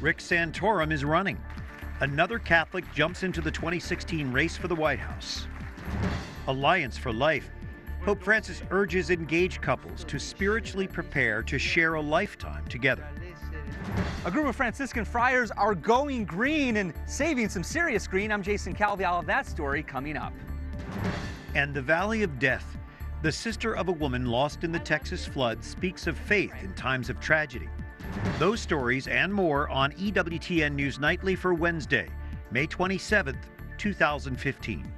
Rick Santorum is running. Another Catholic jumps into the 2016 race for the White House. Alliance for Life. Pope Francis urges engaged couples to spiritually prepare to share a lifetime together. A group of Franciscan friars are going green and saving some serious green. I'm Jason Calvi. I'll have that story coming up. And the Valley of Death. The sister of a woman lost in the Texas flood speaks of faith in times of tragedy. Those stories and more on EWTN News Nightly for Wednesday, May 27th, 2015.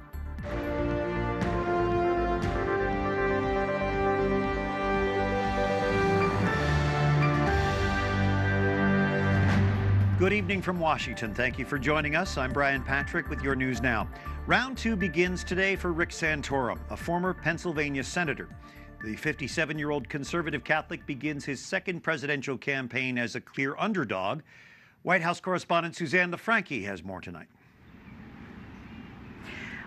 Good evening from Washington. Thank you for joining us. I'm Brian Patrick with your news now. Round two begins today for Rick Santorum, a former Pennsylvania senator. The 57-year-old conservative Catholic begins his second presidential campaign as a clear underdog. White House correspondent Susanne LaFrankie has more tonight.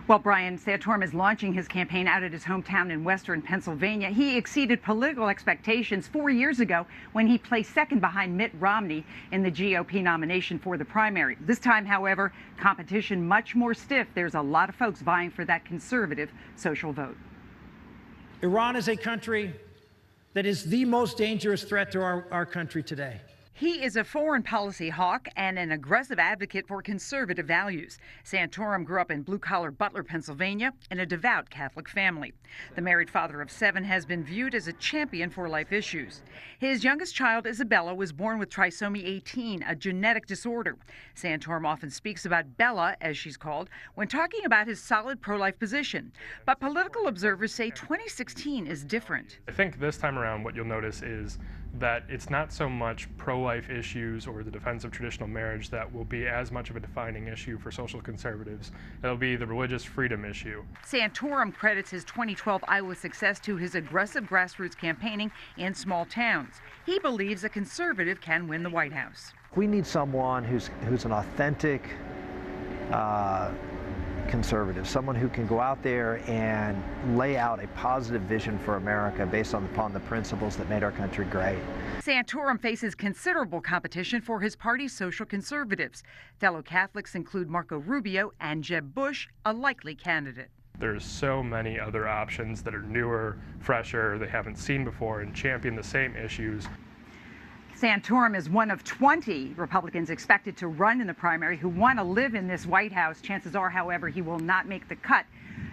Well, Brian, Santorum is launching his campaign out at his hometown in western Pennsylvania. He exceeded political expectations 4 years ago when he placed second behind Mitt Romney in the GOP nomination for the primary. This time, however, competition much more stiff. There's a lot of folks vying for that conservative social vote. Iran is a country that is the most dangerous threat to our country today. He is a foreign policy hawk and an aggressive advocate for conservative values. Santorum grew up in blue-collar Butler, Pennsylvania, in a devout Catholic family. The married father of 7 has been viewed as a champion for life issues. His youngest child, Isabella, was born with trisomy 18, a genetic disorder. Santorum often speaks about Bella, as she's called, when talking about his solid pro-life position. But political observers say 2016 is different. I think this time around what you'll notice is that it's not so much pro-life issues or the defense of traditional marriage that will be as much of a defining issue for social conservatives. It'll be the religious freedom issue. Santorum credits his 2012 Iowa success to his aggressive grassroots campaigning in small towns. He believes a conservative can win the White House. We need someone who's an authentic conservative, someone who can go out there and lay out a positive vision for America based upon the principles that made our country great. Santorum faces considerable competition for his party's social conservatives. Fellow Catholics include Marco Rubio and Jeb Bush, a likely candidate. There's so many other options that are newer, fresher, they haven't seen before, and champion the same issues. Santorum is one of 20 Republicans expected to run in the primary who want to live in this White House. Chances are, however, he will not make the cut.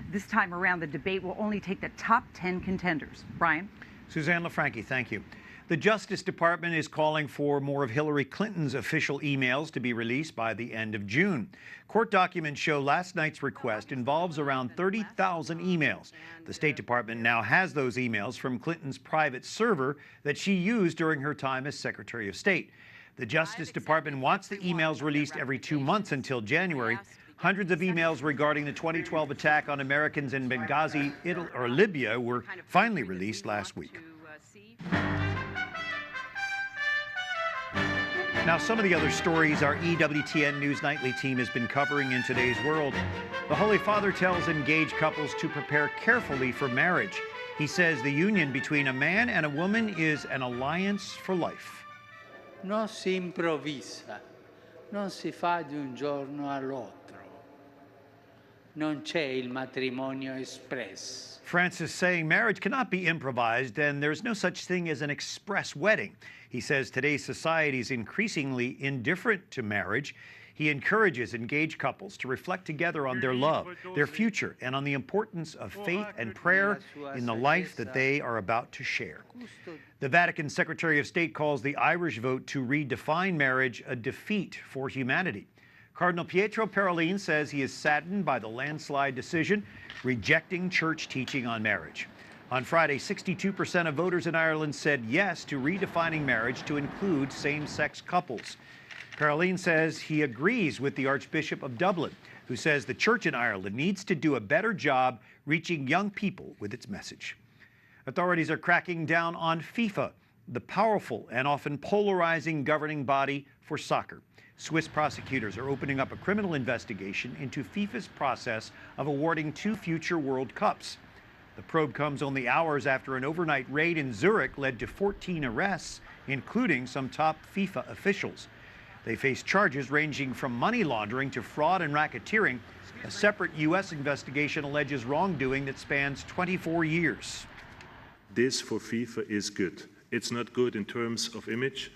This time around, the debate will only take the top 10 contenders. Brian? Susanne LaFrankie, thank you. The Justice Department is calling for more of Hillary Clinton's official emails to be released by the end of June. Court documents show last night's request involves around 30,000 emails. The State Department now has those emails from Clinton's private server that she used during her time as Secretary of State. The Justice Department wants the emails released every 2 months until January. Hundreds of emails regarding the 2012 attack on Americans in Benghazi, Libya were finally released last week. Now, some of the other stories our EWTN News Nightly team has been covering in today's world. The Holy Father tells engaged couples to prepare carefully for marriage. He says the union between a man and a woman is an alliance for life. Non si improvvisa, non si fa di un giorno all'altro. Non c'è il matrimonio espresso. Francis saying marriage cannot be improvised and there's no such thing as an express wedding. He says today's society is increasingly indifferent to marriage. He encourages engaged couples to reflect together on their love, their future, and on the importance of faith and prayer in the life that they are about to share. The Vatican Secretary of State calls the Irish vote to redefine marriage a defeat for humanity. Cardinal Pietro Parolin says he is saddened by the landslide decision, rejecting church teaching on marriage. On Friday, 62% of voters in Ireland said yes to redefining marriage to include same-sex couples. Parolin says he agrees with the Archbishop of Dublin, who says the church in Ireland needs to do a better job reaching young people with its message. Authorities are cracking down on FIFA, the powerful and often polarizing governing body for soccer. Swiss prosecutors are opening up a criminal investigation into FIFA's process of awarding 2 future World Cups. The probe comes only hours after an overnight raid in Zurich led to 14 arrests, including some top FIFA officials. They face charges ranging from money laundering to fraud and racketeering. A separate U.S. investigation alleges wrongdoing that spans 24 years. This for FIFA is good. It's not good in terms of image.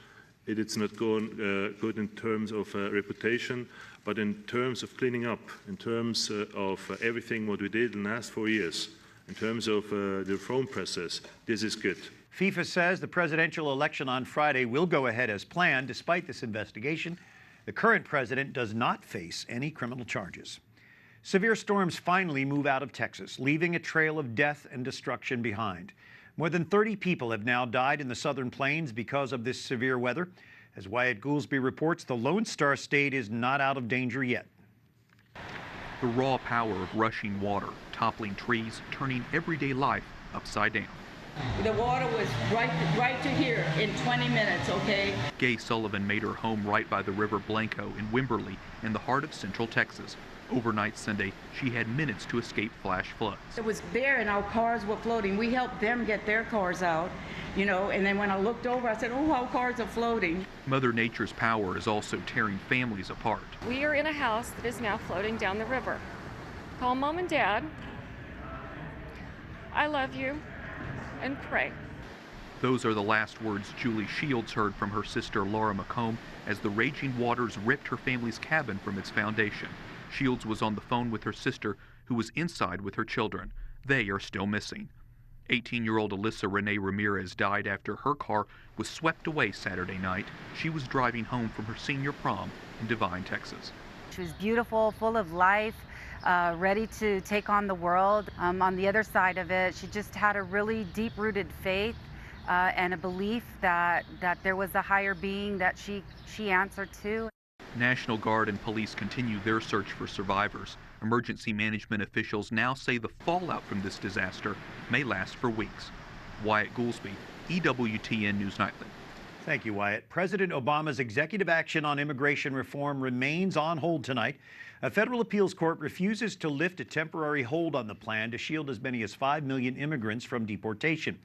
It's not good in terms of reputation, but in terms of cleaning up, in terms of everything what we did in the last 4 years, in terms of the reform process, this is good. FIFA says the presidential election on Friday will go ahead as planned. Despite this investigation, the current president does not face any criminal charges. Severe storms finally move out of Texas, leaving a trail of death and destruction behind. More than 30 people have now died in the southern plains because of this severe weather. As Wyatt Goolsby reports, the Lone Star State is not out of danger yet. The raw power of rushing water, toppling trees, turning everyday life upside down. The water was right to here in 20 minutes, okay? Gay Sullivan made her home right by the River Blanco in Wimberley in the heart of central Texas. Overnight Sunday, she had minutes to escape flash floods. It was bare and our cars were floating. We helped them get their cars out, you know, and then when I looked over, I said, oh, our cars are floating. Mother Nature's power is also tearing families apart. We are in a house that is now floating down the river. Call Mom and Dad. I love you. And pray. Those are the last words Julie Shields heard from her sister Laura McComb as the raging waters ripped her family's cabin from its foundation. Shields was on the phone with her sister, who was inside with her children. They are still missing. 18-year-old Alyssa Renee Ramirez died after her car was swept away Saturday night. She was driving home from her senior prom in Devine, Texas. She was beautiful, full of life, ready to take on the world. On the other side of it, she just had a really deep-rooted faith and a belief that there was a higher being that she answered to. National Guard and police continue their search for survivors. Emergency management officials now say the fallout from this disaster may last for weeks. Wyatt Goolsby, EWTN News Nightly. Thank you, Wyatt. President Obama's executive action on immigration reform remains on hold tonight. A federal appeals court refuses to lift a temporary hold on the plan to shield as many as 5 million immigrants from deportation.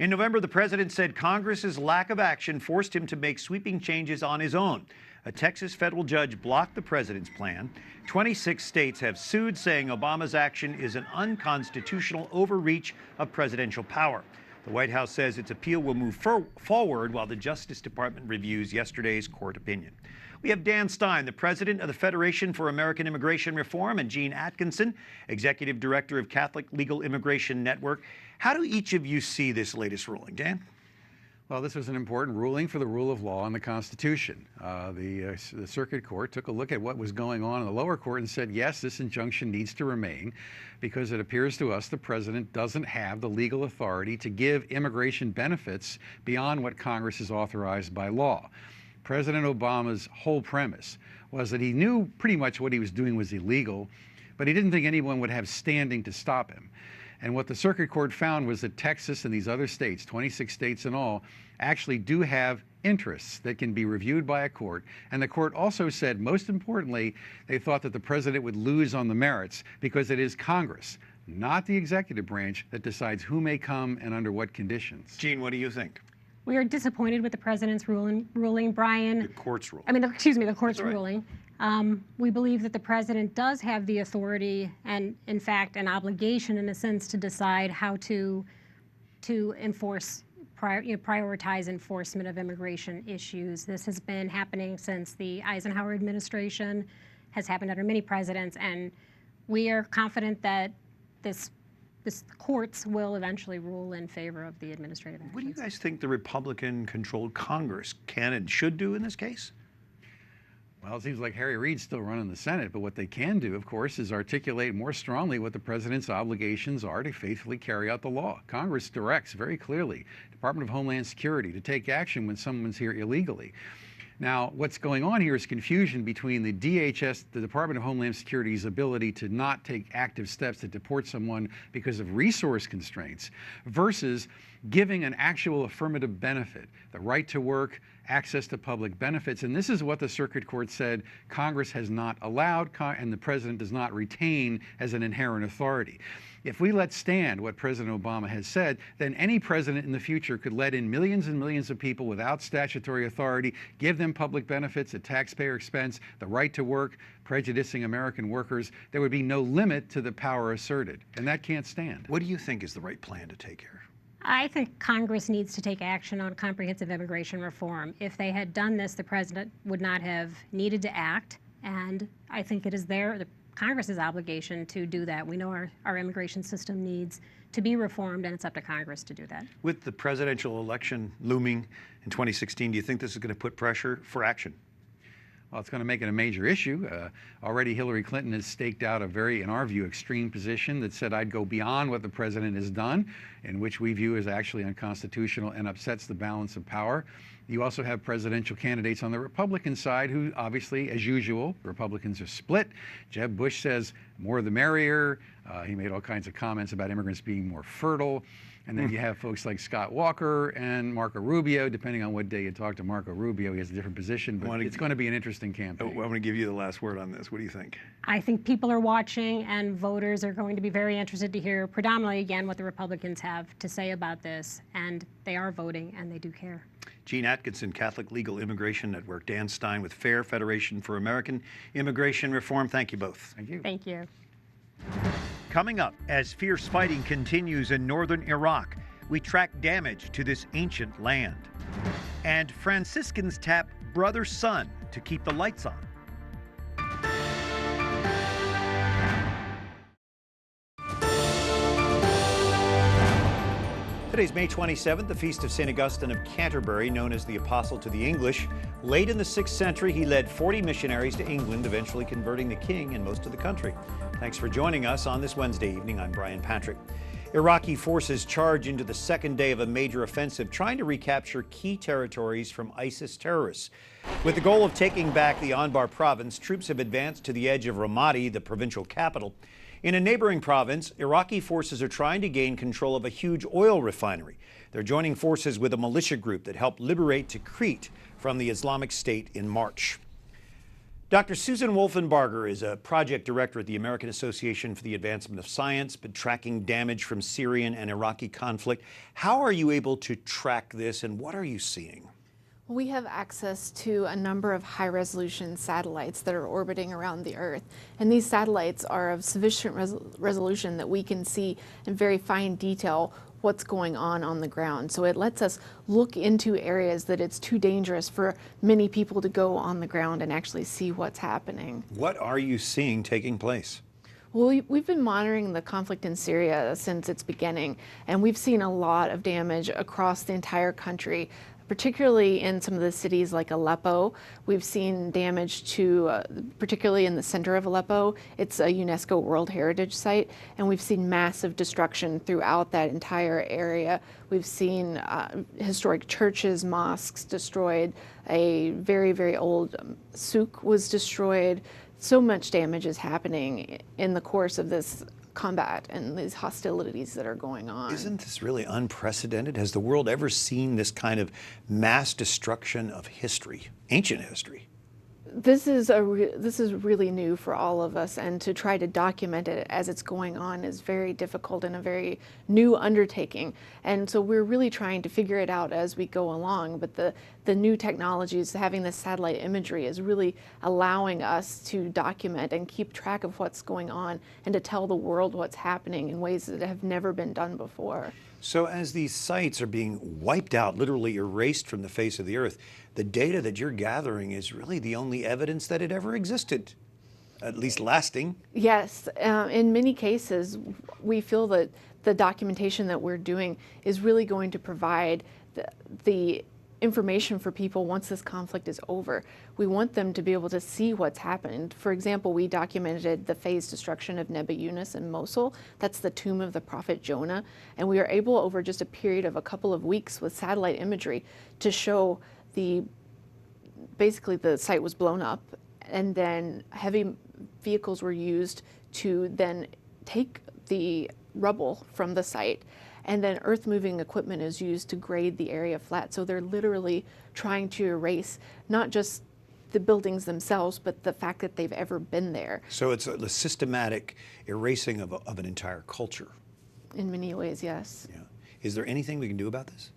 In November, the president said Congress's lack of action forced him to make sweeping changes on his own. A Texas federal judge blocked the president's plan. 26 states have sued, saying Obama's action is an unconstitutional overreach of presidential power. The White House says its appeal will move forward while the Justice Department reviews yesterday's court opinion. We have Dan Stein, the president of the Federation for American Immigration Reform, and Jeanne Atkinson, executive director of Catholic Legal Immigration Network. How do each of you see this latest ruling, Dan? Well, this was an important ruling for the rule of law and the Constitution. The Circuit Court took a look at what was going on in the lower court and said, yes, this injunction needs to remain because it appears to us the president doesn't have the legal authority to give immigration benefits beyond what Congress has authorized by law. President Obama's whole premise was that he knew pretty much what he was doing was illegal, but he didn't think anyone would have standing to stop him. And what the Circuit Court found was that Texas and these other states, 26 states in all, actually do have interests that can be reviewed by a court. And the court also said, most importantly, they thought that the president would lose on the merits because it is Congress, not the executive branch, that decides who may come and under what conditions. Jeanne, what do you think? We are disappointed with the president's ruling, Brian. The court's ruling. I mean, excuse me, the court's right. ruling. We believe that the president does have the authority and, in fact, an obligation, in a sense, to decide how to enforce, prioritize enforcement of immigration issues. This has been happening since the Eisenhower administration, has happened under many presidents, and we are confident that this courts will eventually rule in favor of the administrative actions. What do you guys think the Republican-controlled Congress can and should do in this case? Well, it seems like Harry Reid's still running the Senate, but what they can do, of course, is articulate more strongly what the president's obligations are to faithfully carry out the law. Congress directs very clearly Department of Homeland Security to take action when someone's here illegally. Now, what's going on here is confusion between the DHS, the Department of Homeland Security's ability to not take active steps to deport someone because of resource constraints versus giving an actual affirmative benefit, the right to work access to public benefits. And this is what the Circuit Court said Congress has not allowed and the President does not retain as an inherent authority. If we let stand what President Obama has said, then any president in the future could let in millions and millions of people without statutory authority, give them public benefits at taxpayer expense, the right to work, prejudicing American workers. There would be no limit to the power asserted, and that can't stand. What do you think is the right plan to take here? I think Congress needs to take action on comprehensive immigration reform. If they had done this, the president would not have needed to act, and I think it is Congress's obligation to do that. We know our immigration system needs to be reformed, and it's up to Congress to do that. With the presidential election looming in 2016, do you think this is going to put pressure for action? Well, it's going to make it a major issue. Already Hillary Clinton has staked out a very, in our view, extreme position that said I'd go beyond what the president has done, in which we view as actually unconstitutional and upsets the balance of power. You also have presidential candidates on the Republican side who, obviously, as usual, Republicans are split. Jeb Bush says more the merrier. He made all kinds of comments about immigrants being more fertile. And then you have folks like Scott Walker and Marco Rubio. Depending on what day you talk to Marco Rubio, he has a different position, but it's going to be an interesting campaign. I'm going to give you the last word on this. What do you think? I think people are watching, and voters are going to be very interested to hear predominantly, again, what the Republicans have to say about this. And they are voting, and they do care. Jeanne Atkinson, Catholic Legal Immigration Network. Dan Stein with FAIR, Federation for American Immigration Reform. Thank you both. Thank you. Thank you. Coming up, as fierce fighting continues in northern Iraq, we track damage to this ancient land. And Franciscans tap brother sun to keep the lights on. Today's May 27th, the feast of St. Augustine of Canterbury, known as the Apostle to the English. Late in the 6th century, he led 40 missionaries to England, eventually converting the king and most of the country. Thanks for joining us on this Wednesday evening. I'm Brian Patrick. Iraqi forces charge into the second day of a major offensive, trying to recapture key territories from ISIS terrorists. With the goal of taking back the Anbar province, troops have advanced to the edge of Ramadi, the provincial capital. In a neighboring province, Iraqi forces are trying to gain control of a huge oil refinery. They're joining forces with a militia group that helped liberate Tikrit from the Islamic State in March. Dr. Susanne Wolfinbarger is a project director at the American Association for the Advancement of Science, been tracking damage from Syrian and Iraqi conflict. How are you able to track this, and what are you seeing? We have access to a number of high-resolution satellites that are orbiting around the Earth. And these satellites are of sufficient resolution that we can see in very fine detail what's going on the ground. So it lets us look into areas that it's too dangerous for many people to go on the ground and actually see what's happening. What are you seeing taking place? Well, we've been monitoring the conflict in Syria since its beginning, and we've seen a lot of damage across the entire country, particularly in some of the cities like Aleppo. We've seen damage to, particularly in the center of Aleppo. It's a UNESCO World Heritage Site, and we've seen massive destruction throughout that entire area. We've seen historic churches, mosques destroyed. A very, very old souk was destroyed. So much damage is happening in the course of this combat and these hostilities that are going on. Isn't this really unprecedented? Has the world ever seen this kind of mass destruction of history, ancient history? This is really new for all of us, and to try to document it as it's going on is very difficult and a very new undertaking. And so we're really trying to figure it out as we go along. But the new technologies, having this satellite imagery, is really allowing us to document and keep track of what's going on and to tell the world what's happening in ways that have never been done before. So as these sites are being wiped out, literally erased from the face of the earth, the data that you're gathering is really the only evidence that it ever existed, at least lasting. Yes, in many cases, we feel that the documentation that we're doing is really going to provide the information for people once this conflict is over. We want them to be able to see what's happened. For example, we documented the phased destruction of Neba Yunus in Mosul. That's the tomb of the prophet Jonah. And we were able, over just a period of a couple of weeks with satellite imagery, to show basically the site was blown up, and then heavy vehicles were used to then take the rubble from the site and then earth-moving equipment is used to grade the area flat. So they're literally trying to erase not just the buildings themselves, but the fact that they've ever been there. So it's a systematic erasing of an entire culture. In many ways, yes. Yeah. Is there anything we can do about this?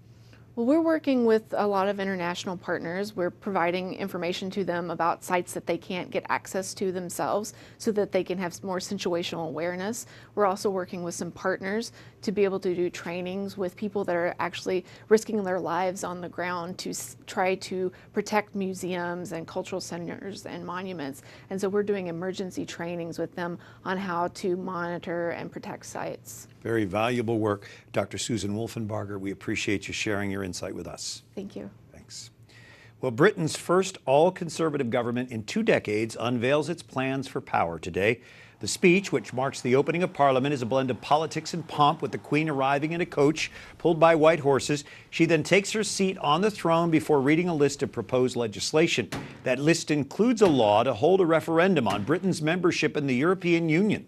Well, we're working with a lot of international partners. We're providing information to them about sites that they can't get access to themselves so that they can have more situational awareness. We're also working with some partners to be able to do trainings with people that are actually risking their lives on the ground to try to protect museums and cultural centers and monuments. And so we're doing emergency trainings with them on how to monitor and protect sites. Very valuable work. Dr. Susanne Wolfinbarger, we appreciate you sharing your insight with us. Thank you. Thanks. Well, Britain's first all-conservative government in 2 decades unveils its plans for power today. The speech, which marks the opening of Parliament, is a blend of politics and pomp, with the Queen arriving in a coach pulled by white horses. She then takes her seat on the throne before reading a list of proposed legislation. That list includes a law to hold a referendum on Britain's membership in the European Union.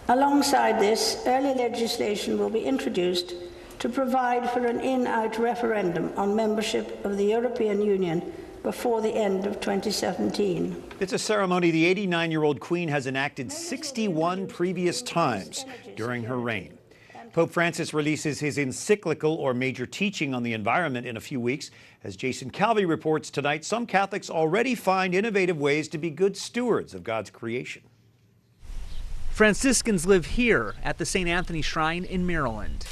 Alongside this, early legislation will be introduced to provide for an in-out referendum on membership of the European Union before the end of 2017. It's a ceremony the 89-year-old Queen has enacted 61 previous times during her reign. Pope Francis releases his encyclical, or major teaching, on the environment in a few weeks. As Jason Calvi reports tonight, some Catholics already find innovative ways to be good stewards of God's creation. Franciscans live here at the St. Anthony Shrine in Maryland.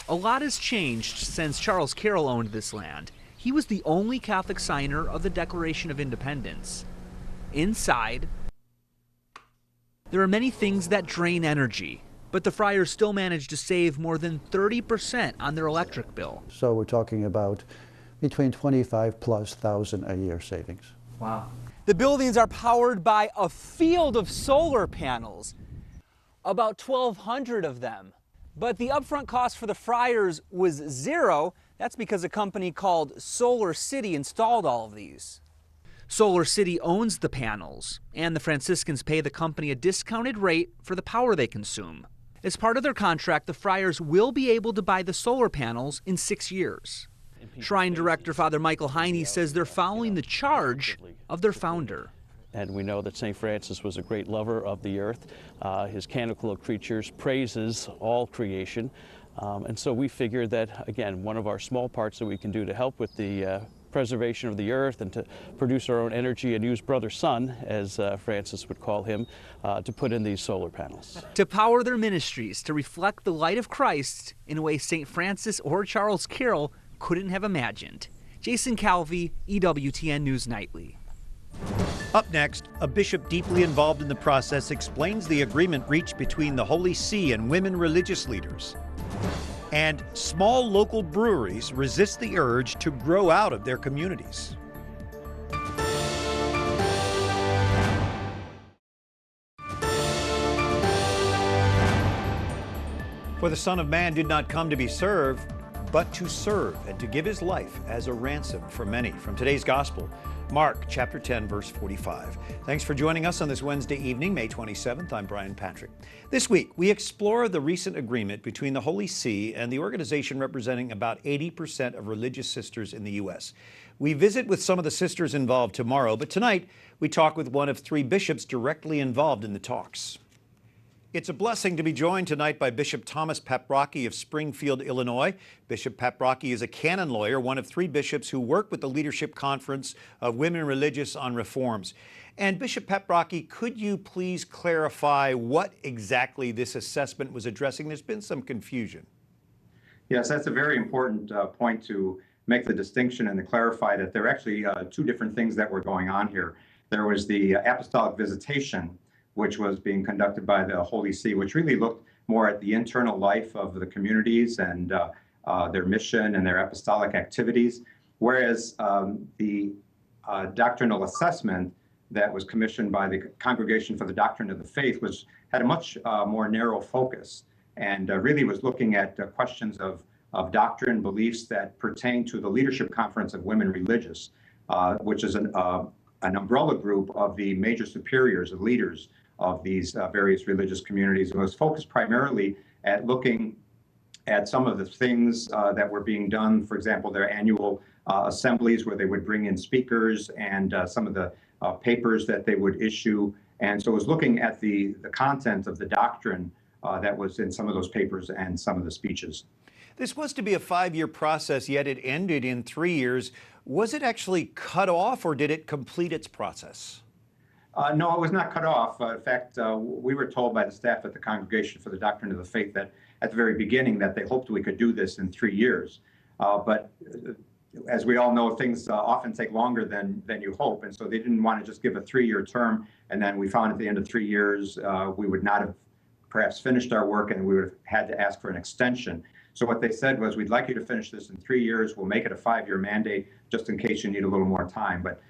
A lot has changed since Charles Carroll owned this land. He was the only Catholic signer of the Declaration of Independence. Inside, there are many things that drain energy, but the friars still managed to save more than 30% on their electric bill. So we're talking about between 25,000+ a year savings. Wow. The buildings are powered by a field of solar panels, about 1,200 of them. But the upfront cost for the friars was zero. That's because a company called Solar City installed all of these. Solar City owns the panels, and the Franciscans pay the company a discounted rate for the power they consume. As part of their contract, the friars will be able to buy the solar panels in 6 years. Shrine Director Father Michael Heine says they're following the charge of their founder. And we know that St. Francis was a great lover of the earth. His Canticle of Creatures praises all creation. And so we figured that, again, one of our small parts that we can do to help with the preservation of the earth and to produce our own energy and use Brother Sun, as Francis would call him, to put in these solar panels. To power their ministries, to reflect the light of Christ in a way St. Francis or Charles Carroll couldn't have imagined. Jason Calvi, EWTN News Nightly. Up next, a bishop deeply involved in the process explains the agreement reached between the Holy See and women religious leaders. And small local breweries resist the urge to grow out of their communities. For the Son of Man did not come to be served, but to serve and to give his life as a ransom for many. From today's Gospel, Mark chapter 10, verse 45. Thanks for joining us on this Wednesday evening, May 27th. I'm Brian Patrick. This week, we explore the recent agreement between the Holy See and the organization representing about 80% of religious sisters in the U.S. We visit with some of the sisters involved tomorrow, but tonight we talk with one of 3 bishops directly involved in the talks. It's a blessing to be joined tonight by Bishop Thomas Paprocki of Springfield, Illinois. Bishop Paprocki is a canon lawyer, one of 3 bishops who work with the Leadership Conference of Women Religious on Reforms. And Bishop Paprocki, could you please clarify what exactly this assessment was addressing? There's been some confusion. Yes, that's a very important point to make the distinction and to clarify that there are actually 2 different things that were going on here. There was the apostolic visitation, which was being conducted by the Holy See, which really looked more at the internal life of the communities and their mission and their apostolic activities, whereas the doctrinal assessment that was commissioned by the Congregation for the Doctrine of the Faith had a much more narrow focus and really was looking at questions of doctrine, beliefs that pertain to the Leadership Conference of Women Religious, which is an umbrella group of the major superiors, the leaders of these various religious communities. It was focused primarily at looking at some of the things that were being done, for example, their annual assemblies where they would bring in speakers and some of the papers that they would issue. And so it was looking at the content of the doctrine that was in some of those papers and some of the speeches. This was to be a 5-year process, yet it ended in 3 years. Was it actually cut off, or did it complete its process? No, it was not cut off. In fact, we were told by the staff at the Congregation for the Doctrine of the Faith that at the very beginning that they hoped we could do this in 3 years. But as we all know, things often take longer than you hope. And so they didn't want to just give a 3-year term. And then we found at the end of 3 years, we would not have perhaps finished our work and we would have had to ask for an extension. So what they said was, we'd like you to finish this in 3 years. We'll make it a 5-year mandate just in case you need a little more time. But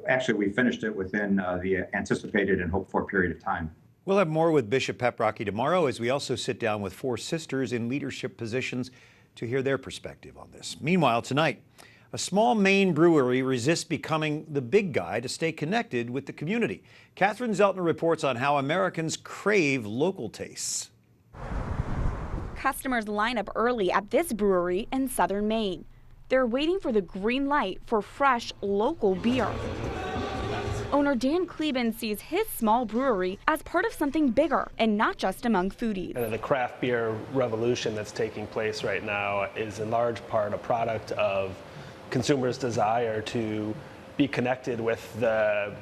actually, we finished it within the anticipated and hoped for period of time. We'll have more with Bishop Paprocki tomorrow, as we also sit down with 4 sisters in leadership positions to hear their perspective on this. Meanwhile, tonight, a small Maine brewery resists becoming the big guy to stay connected with the community. Catherine Zeltner reports on how Americans crave local tastes. Customers line up early at this brewery in southern Maine. They're waiting for the green light for fresh, local beer. Owner Dan Kleben sees his small brewery as part of something bigger and not just among foodies. The craft beer revolution that's taking place right now is in large part a product of consumers' desire to be connected with the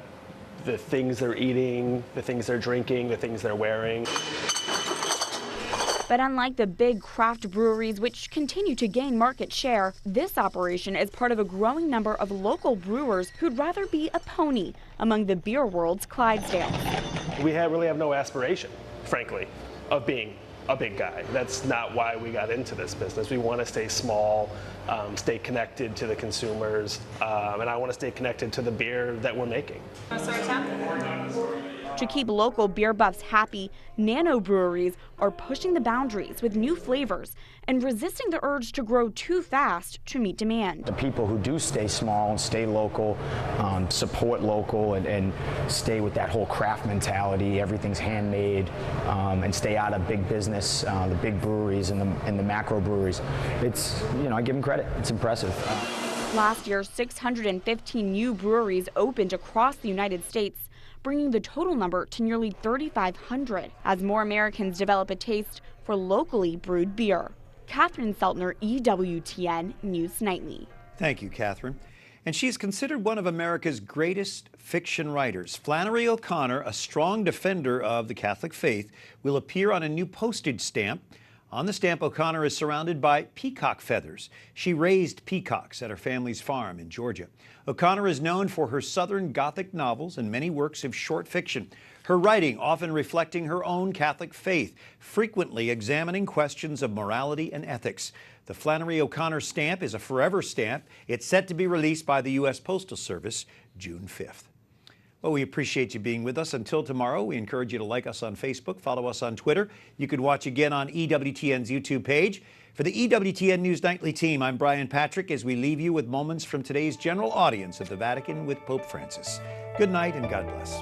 things they're eating, the things they're drinking, the things they're wearing. But unlike the big craft breweries, which continue to gain market share, this operation is part of a growing number of local brewers who'd rather be a pony among the beer world's Clydesdales. We really have no aspiration, frankly, of being a big guy. That's not why we got into this business. We want to stay small, stay connected to the consumers, and I want to stay connected to the beer that we're making. To keep local beer buffs happy, nano breweries are pushing the boundaries with new flavors and resisting the urge to grow too fast to meet demand. The people who do stay small and stay local, support local and stay with that whole craft mentality, everything's handmade, and stay out of big business, the big breweries and the macro breweries. It's, I give them credit. It's impressive. Last year, 615 new breweries opened across the United States, bringing the total number to nearly 3,500 as more Americans develop a taste for locally brewed beer. Catherine Zeltner, EWTN News Nightly. Thank you, Catherine. And she is considered one of America's greatest fiction writers. Flannery O'Connor, a strong defender of the Catholic faith, will appear on a new postage stamp. On the stamp, O'Connor is surrounded by peacock feathers. She raised peacocks at her family's farm in Georgia. O'Connor is known for her Southern Gothic novels and many works of short fiction. Her writing often reflecting her own Catholic faith, frequently examining questions of morality and ethics. The Flannery O'Connor stamp is a forever stamp. It's set to be released by the U.S. Postal Service June 5th. Well, we appreciate you being with us. Until tomorrow, we encourage you to like us on Facebook, follow us on Twitter. You can watch again on EWTN's YouTube page. For the EWTN News Nightly team, I'm Brian Patrick as we leave you with moments from today's general audience of the Vatican with Pope Francis. Good night and God bless.